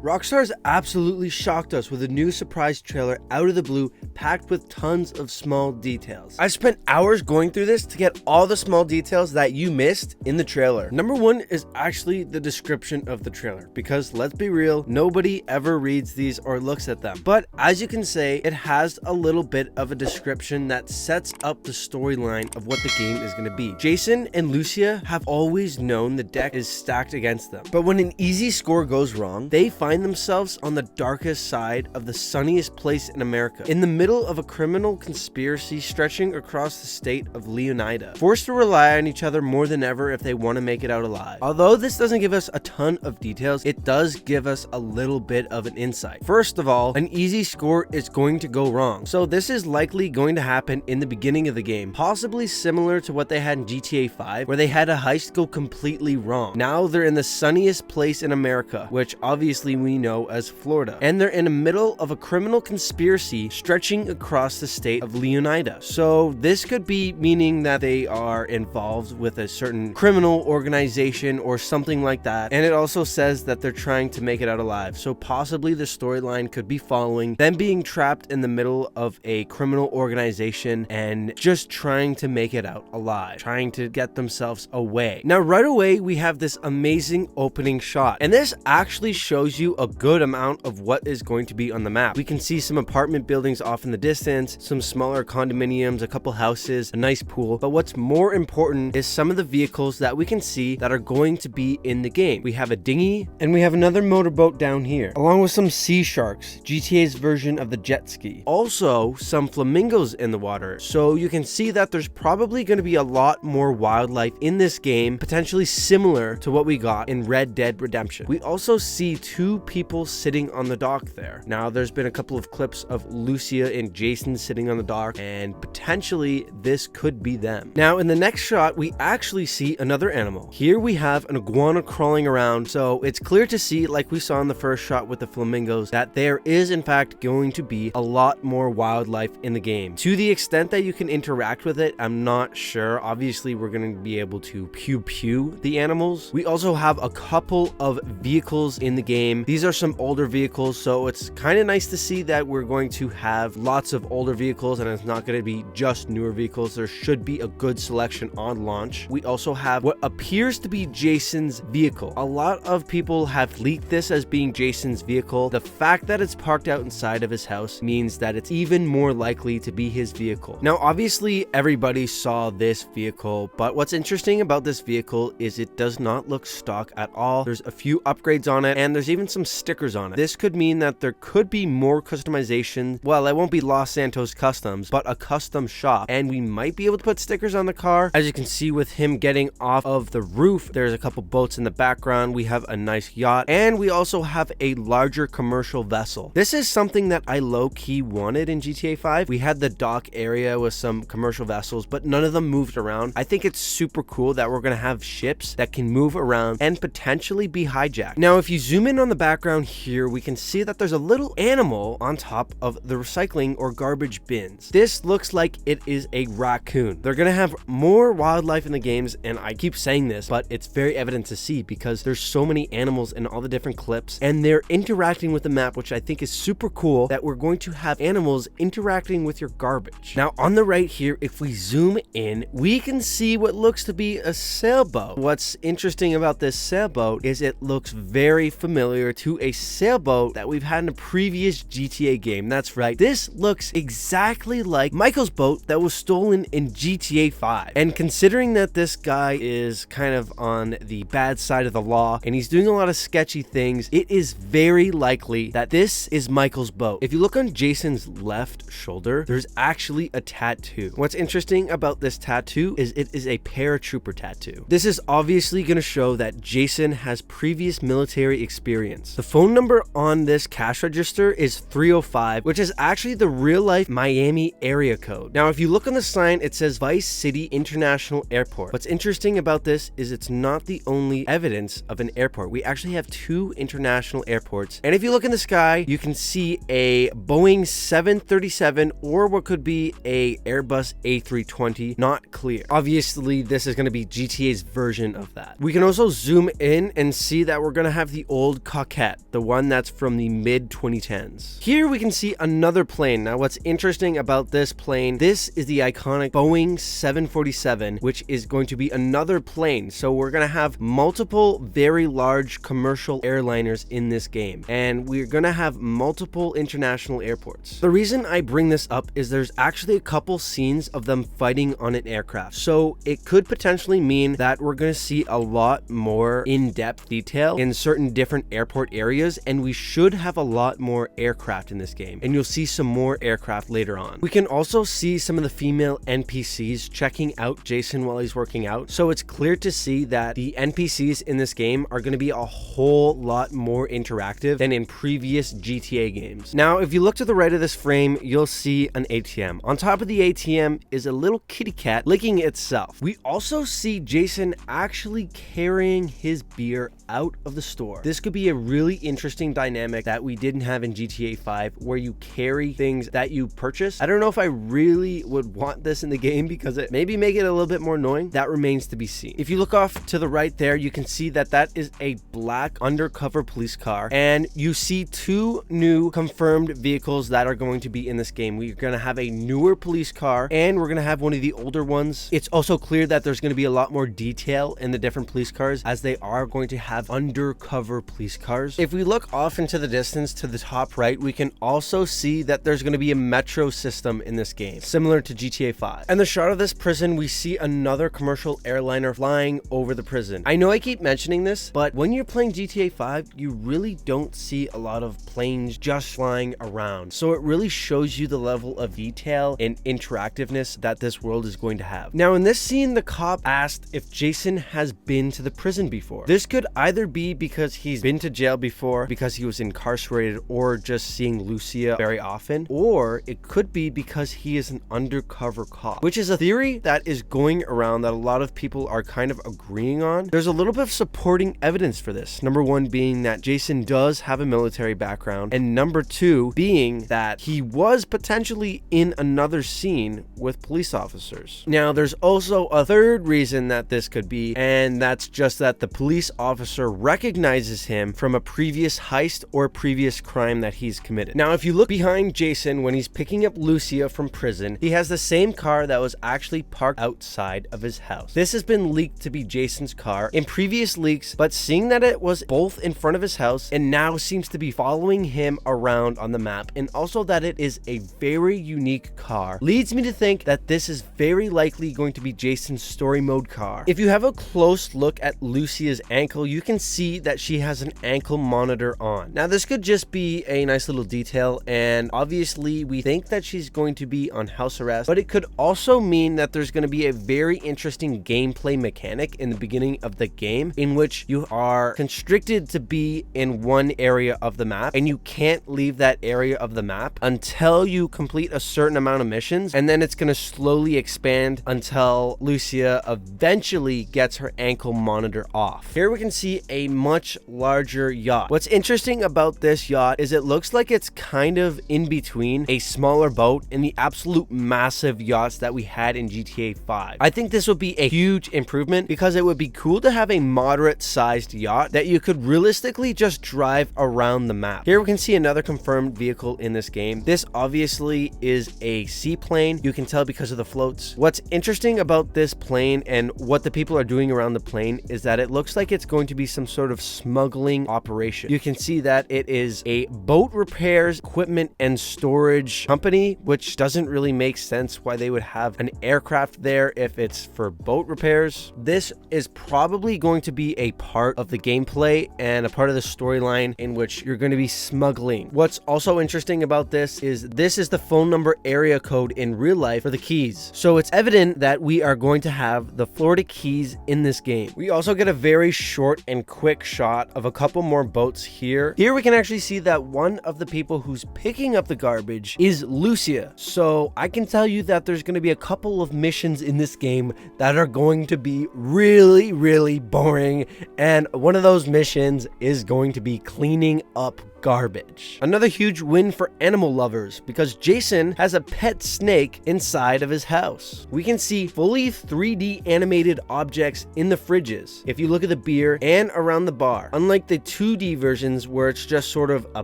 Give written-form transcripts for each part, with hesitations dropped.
Rockstar's absolutely shocked us with a new surprise trailer out of the blue, packed with tons of small details. I spent hours going through this to get all the small details that you missed in the trailer. Number one is actually the description of the trailer, because let's be real, nobody ever reads these or looks at them. But as you can say, it has a little bit of a description that sets up the storyline of what the game is going to be. Jason and Lucia have always known the deck is stacked against them, but when an easy score goes wrong, they find themselves on the darkest side of the sunniest place in America, in the middle of a criminal conspiracy stretching across the state of Leonida, forced to rely on each other more than ever if they want to make it out alive. Although this doesn't give us a ton of details, it does give us a little bit of an insight. First of all, an easy score is going to go wrong, so this is likely going to happen in the beginning of the game, possibly similar to what they had in GTA 5, where they had a heist go completely wrong. Now they're in the sunniest place in America, which obviously we know as Florida, and they're in the middle of a criminal conspiracy stretching across the state of Leonida. So this could be meaning that they are involved with a certain criminal organization or something like that, and it also says that they're trying to make it out alive, so possibly the storyline could be following them being trapped in the middle of a criminal organization and just trying to make it out alive, trying to get themselves away. Now right away we have this amazing opening shot, and this actually shows you a good amount of what is going to be on the map. We can see some apartment buildings off in the distance, some smaller condominiums, a couple houses, a nice pool, but what's more important is some of the vehicles that we can see that are going to be in the game. We have a dinghy, and we have another motorboat down here, along with some sea sharks, GTA's version of the jet ski. Also, some flamingos in the water, so you can see that there's probably going to be a lot more wildlife in this game, potentially similar to what we got in Red Dead Redemption. We also see two people sitting on the dock there. Now, there's been a couple of clips of Lucia and Jason sitting on the dock, and potentially this could be them. Now, in the next shot, we actually see another animal. Here we have an iguana crawling around, so it's clear to see, like we saw in the first shot with the flamingos, that there is in fact going to be a lot more wildlife in the game. To the extent that you can interact with it, I'm not sure. Obviously, we're going to be able to pew the animals. We also have a couple of vehicles in the game. These are some older vehicles, so it's kind of nice to see that we're going to have lots of older vehicles and it's not going to be just newer vehicles. There should be a good selection on launch. We also have what appears to be Jason's vehicle. A lot of people have leaked this as being Jason's vehicle. The fact that it's parked out inside of his house means that it's even more likely to be his vehicle. Now, obviously, everybody saw this vehicle, but what's interesting about this vehicle is it does not look stock at all. There's a few upgrades on it, and there's even some stickers on it. This could mean that there could be more customization. Well, it won't be Los Santos Customs, but a custom shop, and we might be able to put stickers on the car. As you can see with him getting off of the roof, there's a couple boats in the background. We have a nice yacht, and we also have a larger commercial vessel. This is something that I low-key wanted in GTA 5. We had the dock area with some commercial vessels, but none of them moved around. I think it's super cool that we're going to have ships that can move around and potentially be hijacked. Now, if you zoom in on the background here, we can see that there's a little animal on top of the recycling or garbage bins. This looks like it is a raccoon. They're going to have more wildlife in the games, and I keep saying this, but it's very evident to see because there's so many animals in all the different clips, and they're interacting with the map, which I think is super cool that we're going to have animals interacting with your garbage. Now, on the right here, if we zoom in, we can see what looks to be a sailboat. What's interesting about this sailboat is it looks very familiar to a sailboat that we've had in a previous GTA game. That's right. This looks exactly like Michael's boat that was stolen in GTA 5. And considering that this guy is kind of on the bad side of the law and he's doing a lot of sketchy things, it is very likely that this is Michael's boat. If you look on Jason's left shoulder, there's actually a tattoo. What's interesting about this tattoo is it is a paratrooper tattoo. This is obviously going to show that Jason has previous military experience. The phone number on this cash register is 305, which is actually the real life Miami area code. Now, if you look on the sign, it says Vice City International Airport. What's interesting about this is it's not the only evidence of an airport. We actually have two international airports. And if you look in the sky, you can see a Boeing 737 or what could be a Airbus A320, not clear. Obviously, this is going to be GTA's version of that. We can also zoom in and see that we're going to have the old Caucasian maquette, the one that's from the mid 2010s. Here we can see another plane. Now what's interesting about this plane, this is the iconic Boeing 747, which is going to be another plane. So we're going to have multiple very large commercial airliners in this game, and we're going to have multiple international airports. The reason I bring this up is there's actually a couple scenes of them fighting on an aircraft. So it could potentially mean that we're going to see a lot more in-depth detail in certain different airport areas, and we should have a lot more aircraft in this game, and you'll see some more aircraft later on. We can also see some of the female NPCs checking out Jason while he's working out, so it's clear to see that the NPCs in this game are going to be a whole lot more interactive than in previous GTA games. Now, if you look to the right of this frame, you'll see an ATM. On top of the ATM is a little kitty cat licking itself. We also see Jason actually carrying his beer out of the store. This could be a really interesting dynamic that we didn't have in GTA 5, where you carry things that you purchase. I don't know if I really would want this in the game because it maybe make it a little bit more annoying. That remains to be seen. If you look off to the right there, you can see that that is a black undercover police car, and you see two new confirmed vehicles that are going to be in this game. We're going to have a newer police car, and we're going to have one of the older ones. It's also clear that there's going to be a lot more detail in the different police cars, as they are going to have undercover police cars. If we look off into the distance to the top right, we can also see that there's going to be a metro system in this game, similar to GTA 5. And the shot of this prison, we see another commercial airliner flying over the prison. I know I keep mentioning this, but when you're playing GTA 5, you really don't see a lot of planes just flying around. So it really shows you the level of detail and interactiveness that this world is going to have. Now, in this scene, the cop asked if Jason has been to the prison before. This could either be because he's been to jail before, because he was incarcerated, or just seeing Lucia very often, or it could be because he is an undercover cop, which is a theory that is going around that a lot of people are kind of agreeing on. There's a little bit of supporting evidence for this. Number one being that Jason does have a military background, and number two being that he was potentially in another scene with police officers. Now, there's also a third reason that this could be, and that's just that the police officer recognizes him from a previous heist or previous crime that he's committed. Now, if you look behind Jason when he's picking up Lucia from prison, he has the same car that was actually parked outside of his house. This has been leaked to be Jason's car in previous leaks, but seeing that it was both in front of his house and now seems to be following him around on the map, and also that it is a very unique car, leads me to think that this is very likely going to be Jason's story mode car. If you have a close look at Lucia's ankle, you can see that she has an ankle monitor on. Now, this could just be a nice little detail, and obviously we think that she's going to be on house arrest, but it could also mean that there's going to be a very interesting gameplay mechanic in the beginning of the game, in which you are constricted to be in one area of the map, and you can't leave that area of the map until you complete a certain amount of missions, and then it's going to slowly expand until Lucia eventually gets her ankle monitor off. Here we can see a much larger yacht. What's interesting about this yacht is it looks like it's kind of in between a smaller boat and the absolute massive yachts that we had in GTA 5. I think this would be a huge improvement, because it would be cool to have a moderate sized yacht that you could realistically just drive around the map. Here we can see another confirmed vehicle in this game. This obviously is a seaplane. You can tell because of the floats. What's interesting about this plane and what the people are doing around the plane is that it looks like it's going to be some sort of smuggling operation. You can see that it is a boat repairs, equipment, and storage company, which doesn't really make sense why they would have an aircraft there if it's for boat repairs. This is probably going to be a part of the gameplay and a part of the storyline in which you're going to be smuggling. What's also interesting about this is the phone number area code in real life for the keys. So it's evident that we are going to have the Florida keys in this game. We also get a very short and quick shot of a couple more boats here. Here we can actually see that one of the people who's picking up the garbage is Lucia. So I can tell you that there's going to be a couple of missions in this game that are going to be really, really boring. And one of those missions is going to be cleaning up garbage. Another huge win for animal lovers because Jason has a pet snake inside of his house. We can see fully 3D animated objects in the fridges if you look at the beer and around the bar. Unlike the 2D versions where it's just sort of a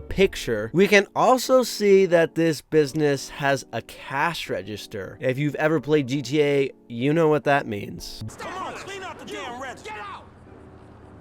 picture, we can also see that this business has a cash register. If you've ever played GTA, you know what that means. Come on, clean out the damn register. Get out!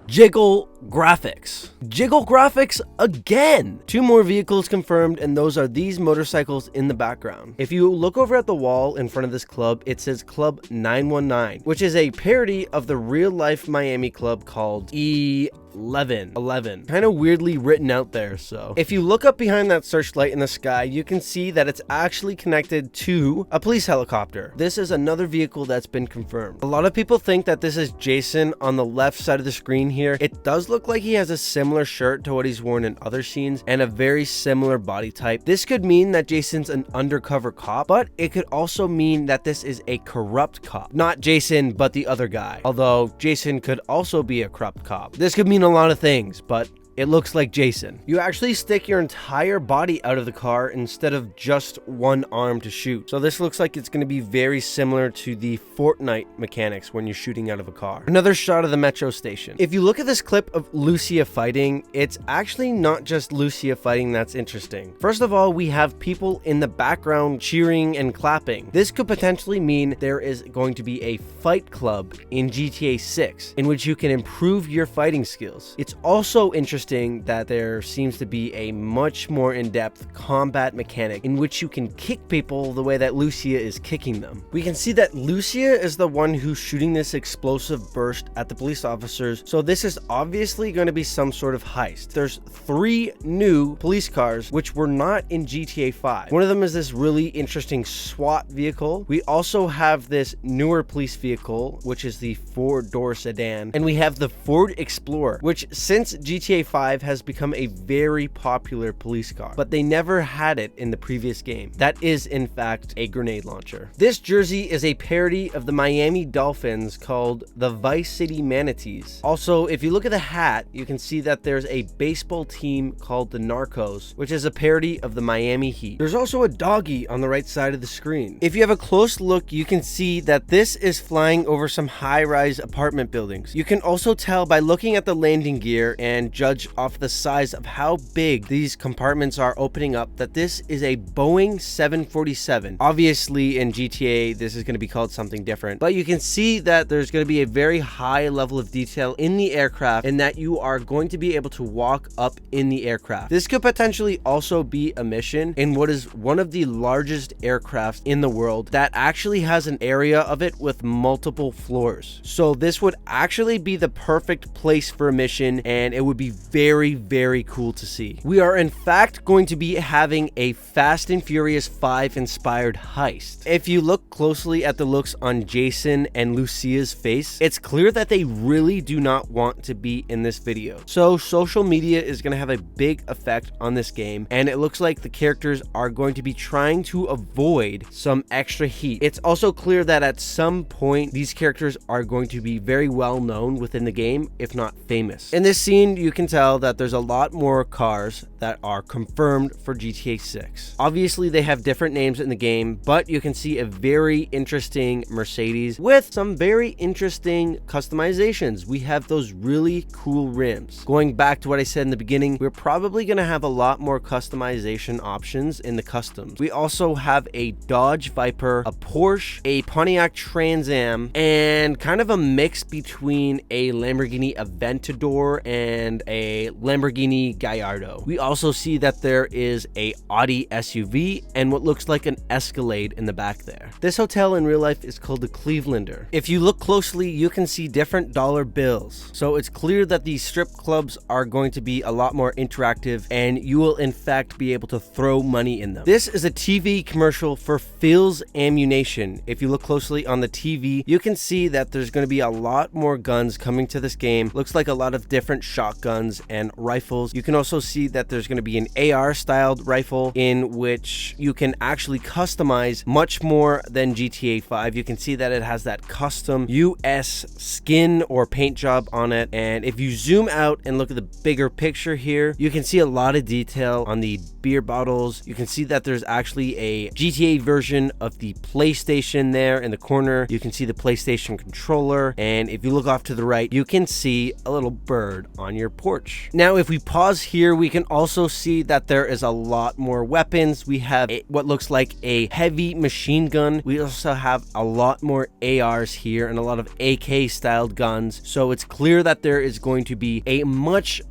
Jiggle graphics. Jiggle graphics again! 2 more vehicles confirmed, and those are these motorcycles in the background. If you look over at the wall in front of this club, it says Club 919, which is a parody of the real-life Miami club called E11. Kind of weirdly written out there, so. If you look up behind that searchlight in the sky, you can see that it's actually connected to a police helicopter. This is another vehicle that's been confirmed. A lot of people think that this is Jason on the left side of the screen here. It does look like he has a similar shirt to what he's worn in other scenes and a very similar body type. This could mean that Jason's an undercover cop, but it could also mean that this is a corrupt cop. Not Jason, but the other guy. Although Jason could also be a corrupt cop. This could mean a lot of things, but it looks like Jason. You actually stick your entire body out of the car instead of just one arm to shoot. So this looks like it's going to be very similar to the Fortnite mechanics when you're shooting out of a car. Another shot of the metro station. If you look at this clip of Lucia fighting, it's actually not just Lucia fighting that's interesting. First of all, we have people in the background cheering and clapping. This could potentially mean there is going to be a fight club in GTA 6 in which you can improve your fighting skills. It's also interesting that there seems to be a much more in-depth combat mechanic in which you can kick people the way that Lucia is kicking them. We can see that Lucia is the one who's shooting this explosive burst at the police officers, so this is obviously going to be some sort of heist. There's 3 new police cars which were not in GTA 5. One of them is this really interesting SWAT vehicle. We also have this newer police vehicle, which is the 4-door sedan, and we have the Ford Explorer, which since GTA 5 has become a very popular police car, but they never had it in the previous game. That is in fact a grenade launcher. This jersey is a parody of the Miami Dolphins called the Vice City Manatees. Also, if you look at the hat, you can see that there's a baseball team called the Narcos, which is a parody of the Miami Heat. There's also a doggy on the right side of the screen. If you have a close look, you can see that this is flying over some high-rise apartment buildings. You can also tell by looking at the landing gear and judge off the size of how big these compartments are opening up that this is a Boeing 747. Obviously in GTA this is going to be called something different, but you can see that there's going to be a very high level of detail in the aircraft and that you are going to be able to walk up in the aircraft. This could potentially also be a mission in what is one of the largest aircrafts in the world that actually has an area of it with multiple floors. So this would actually be the perfect place for a mission, and it would be very cool to see. We are in fact going to be having a Fast and Furious 5 inspired heist. If you look closely at the looks on Jason and Lucia's face, it's clear that they really do not want to be in this video. So social media is going to have a big effect on this game, and it looks like the characters are going to be trying to avoid some extra heat. It's also clear that at some point these characters are going to be very well known within the game, if not famous. In this scene, you can tell that there's a lot more cars that are confirmed for GTA 6. Obviously, they have different names in the game, but you can see a very interesting Mercedes with some very interesting customizations. We have those really cool rims. Going back to what I said in the beginning, we're probably going to have a lot more customization options in the customs. We also have a Dodge Viper, a Porsche, a Pontiac Trans Am, and kind of a mix between a Lamborghini Aventador and a Lamborghini Gallardo. We also see that there is a Audi SUV and what looks like an Escalade in the back there. This hotel in real life is called the Clevelander. If you look closely, you can see different dollar bills. So it's clear that these strip clubs are going to be a lot more interactive, and you will in fact be able to throw money in them. This is a TV commercial for Phil's Ammunition. If you look closely on the TV, you can see that there's going to be a lot more guns coming to this game. Looks like a lot of different shotguns guns and rifles. You can also see that there's going to be an AR styled rifle in which you can actually customize much more than GTA 5. You can see that it has that custom US skin or paint job on it. And if you zoom out and look at the bigger picture here, you can see a lot of detail on the beer bottles. You can see that there's actually a GTA version of the PlayStation there in the corner. You can see the PlayStation controller, and if you look off to the right, you can see a little bird on your porch. Now, if we pause here, we can also see that there is a lot more weapons. We have what looks like a heavy machine gun. We also have a lot more ARs here and a lot of AK styled guns. So it's clear that there is going to be a much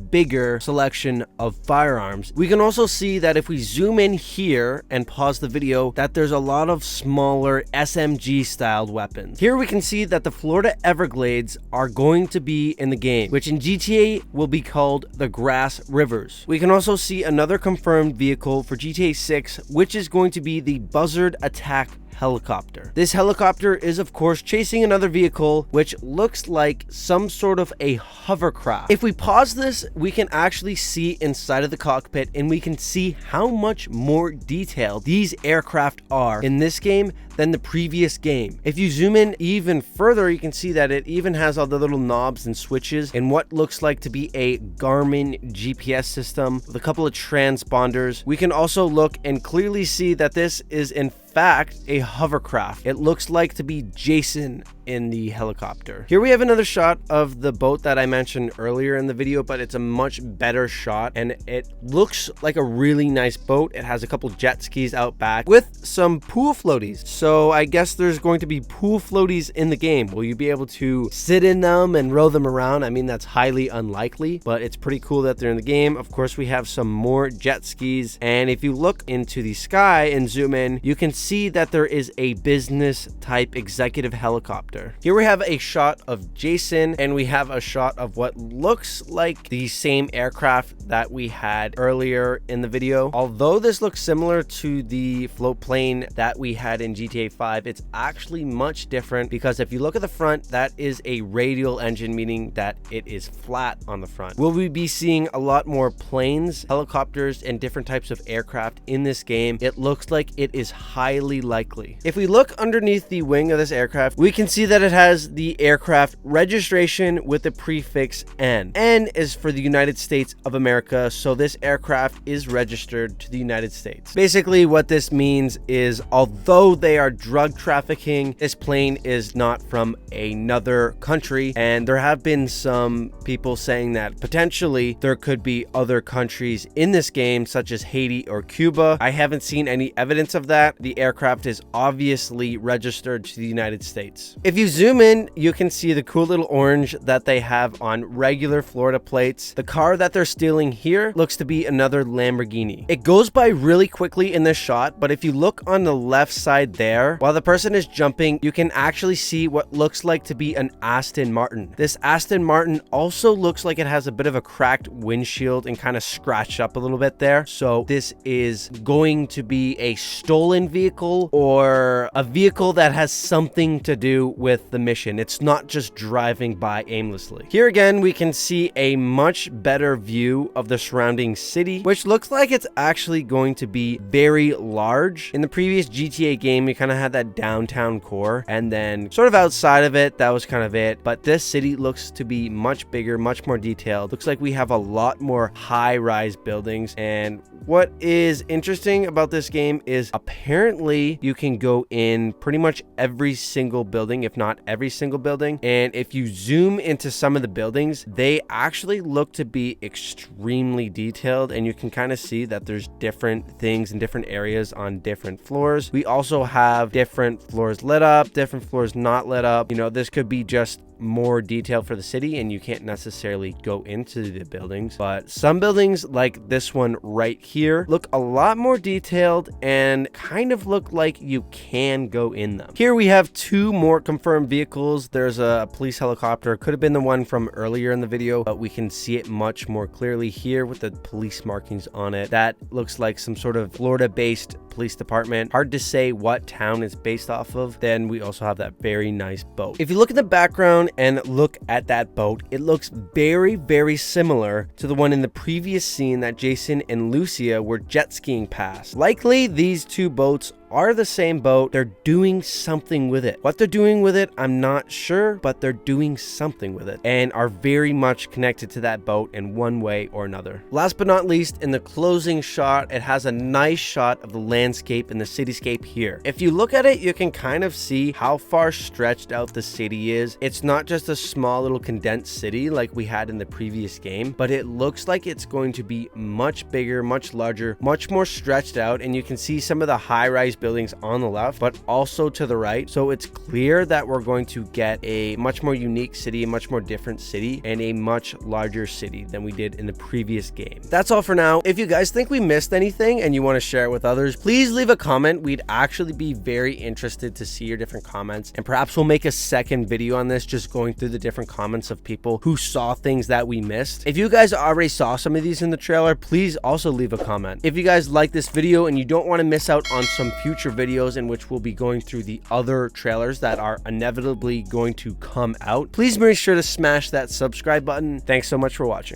bigger selection of firearms. We can also see that if we zoom in here and pause the video, that there's a lot of smaller SMG styled weapons. Here we can see that the Florida Everglades are going to be in the game, which in GTA will be called the Grass Rivers. We can also see another confirmed vehicle for GTA 6, which is going to be the Buzzard Attack helicopter. This helicopter is of course chasing another vehicle which looks like some sort of a hovercraft. If we pause this, we can actually see inside of the cockpit and we can see how much more detailed these aircraft are in this game than the previous game. If you zoom in even further, you can see that it even has all the little knobs and switches and what looks like to be a Garmin GPS system with a couple of transponders. We can also look and clearly see that this is in fact a hovercraft. It looks like to be Jason in the helicopter. Here we have another shot of the boat that I mentioned earlier in the video, but it's a much better shot and it looks like a really nice boat. It has a couple jet skis out back with some pool floaties. So I guess there's going to be pool floaties in the game. Will you be able to sit in them and row them around? I mean, that's highly unlikely, but it's pretty cool that they're in the game. Of course, we have some more jet skis. And if you look into the sky and zoom in, you can see that there is a business type executive helicopter. Here we have a shot of Jason and we have a shot of what looks like the same aircraft that we had earlier in the video. Although this looks similar to the float plane that we had in GTA 5, it's actually much different because if you look at the front, that is a radial engine, meaning that it is flat on the front. Will we be seeing a lot more planes, helicopters, and different types of aircraft in this game? It looks like it is highly likely. If we look underneath the wing of this aircraft, we can see that it has the aircraft registration with the prefix N. N is for the United States of America, so this aircraft is registered to the United States. Basically, what this means is although they are drug trafficking, this plane is not from another country, and there have been some people saying that potentially there could be other countries in this game, such as Haiti or Cuba. I haven't seen any evidence of that. The aircraft is obviously registered to the United States. If you zoom in, you can see the cool little orange that they have on regular Florida plates. The car that they're stealing here looks to be another Lamborghini. It goes by really quickly in this shot, but if you look on the left side there, while the person is jumping, you can actually see what looks like to be an Aston Martin. This Aston Martin also looks like it has a bit of a cracked windshield and kind of scratched up a little bit there. So this is going to be a stolen vehicle or a vehicle that has something to do with the mission. It's not just driving by aimlessly. Here again, we can see a much better view of the surrounding city, which looks like it's actually going to be very large. In the previous GTA game, you kind of had that downtown core, and then sort of outside of it, that was kind of it. But this city looks to be much bigger, much more detailed. Looks like we have a lot more high-rise buildings. And what is interesting about this game is apparently you can go in pretty much every single building, if not every single building. And if you zoom into some of the buildings, they actually look to be extremely detailed, and you can kind of see that there's different things in different areas on different floors. We also have different floors lit up, different floors not lit up. You know, this could be just more detail for the city and you can't necessarily go into the buildings, but some buildings like this one right here look a lot more detailed and kind of look like you can go in them. Here we have two more confirmed vehicles. There's a police helicopter, could have been the one from earlier in the video, but we can see it much more clearly here with the police markings on it. That looks like some sort of Florida based police department. Hard to say what town it's based off of. Then we also have that very nice boat. If you look at the background and look at that boat, it looks very, very similar to the one in the previous scene that Jason and Lucia were jet skiing past. Likely these two boats are the same boat. They're doing something with it. What they're doing with it, I'm not sure, but they're doing something with it and are very much connected to that boat in one way or another. Last but not least, in the closing shot, it has a nice shot of the landscape and the cityscape here. If you look at it, you can kind of see how far stretched out the city is. It's not just a small little condensed city like we had in the previous game, but it looks like it's going to be much bigger, much larger, much more stretched out, and you can see some of the high-rise buildings on the left, but also to the right. So it's clear that we're going to get a much more unique city, a much more different city, and a much larger city than we did in the previous game. That's all for now. If you guys think we missed anything and you want to share it with others, please leave a comment. We'd actually be very interested to see your different comments, and perhaps we'll make a second video on this, just going through the different comments of people who saw things that we missed. If you guys already saw some of these in the trailer, please also leave a comment. If you guys like this video and you don't want to miss out on some future videos in which we'll be going through the other trailers that are inevitably going to come out, please make sure to smash that subscribe button. Thanks so much for watching.